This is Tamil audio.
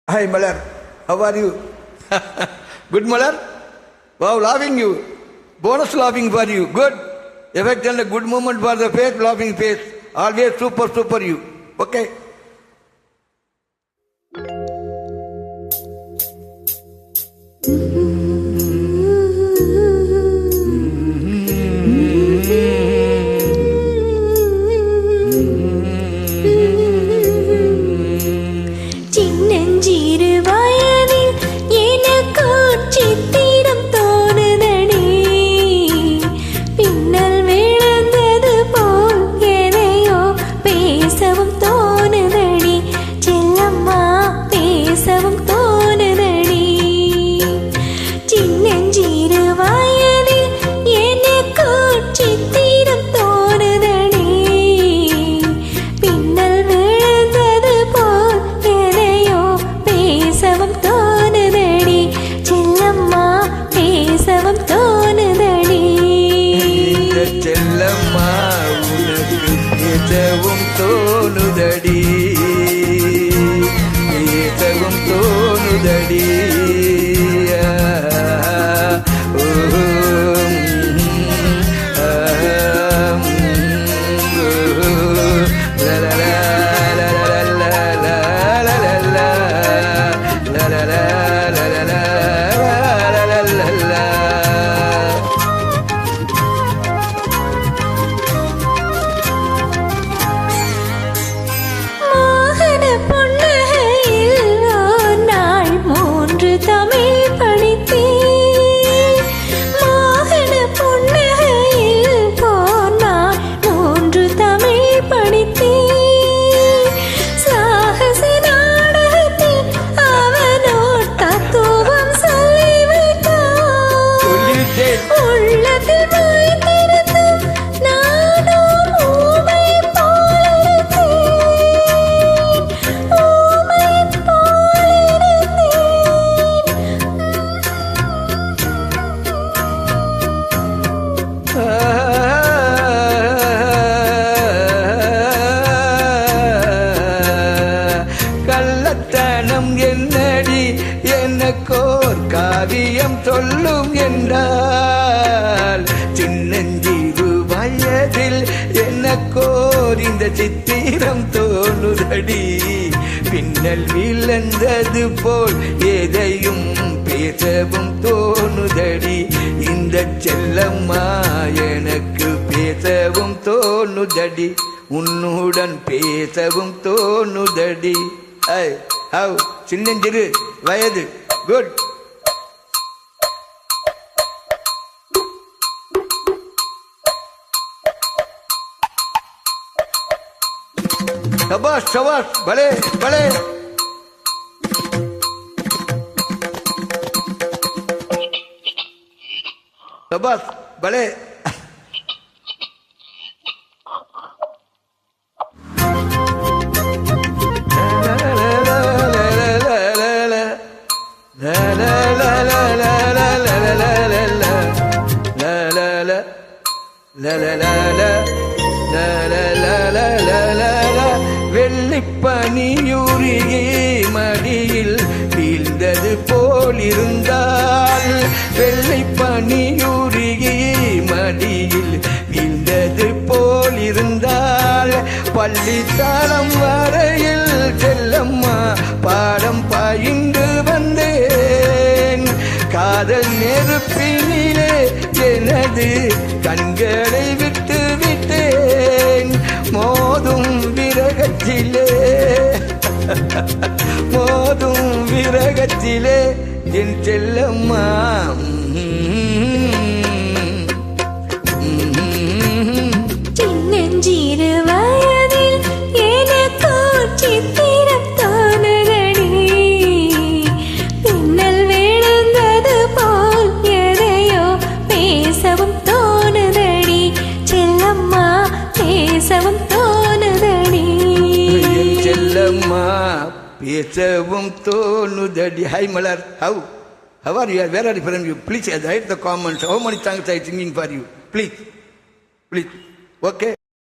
Hi Malar, how are you? Good Malar? Wow, laughing you. Bonus laughing for you. Good. Effect and a good moment for the face, laughing face. Always super you. Okay. செல்லம்மா உனக்கு பேசவும் தோணுதடி, பேசவும் தோணுதடி. கள்ளத்தனம் என்னடி எனக்கோர் காவியம் சொல்லும் என்றால், சின்னஞ்சிறு வயதில் எனக்கோர் இந்த சித்திரம் தோணுதடி. பின்னல் விழுந்தது போல் எதையும் பேசவும் தோணுதடி. இந்த செல்லம்மா எனக்கு பேசவும் தோணுதடி, உன்னுடன் பேசவும் தோணுதடி. ஹவ் சின்னஞ்சிறு வயது. குட். சபாஷ் சபாஷ், பலே பலே. சபாஷ் பலே. வெள்ளிப்பனியூரியே மடியில் வீழ்ந்தது போலிருந்தால், வெள்ளிப்பனியூரியே மடியில் வீழ்ந்தது போலிருந்தால், பள்ளித்தலம் வரையில் செல்லம்மா பாடம் பயின்று வந்தேன். காதல் நெருப்பினிலே எனது கண்களை விட்டு விட்டேன். மோதும் விரகத்திலே மோதும் விரகத்திலே என் செல்லம்மா. சின்னஞ்சிறு வயதில் எனக்கு சித்திரம் தோணுதடி, பின்னல் விழுந்தது போல் எதையோ பேசவும் தோணுதடி. செல்லம்மா பேசவும் தோணுதடி, செல்லம்மா பேசவும் தோணுதடி. Hi Malar, how are you? Where are you from? You please write the comments. How many songs I singing for you? Please. Okay.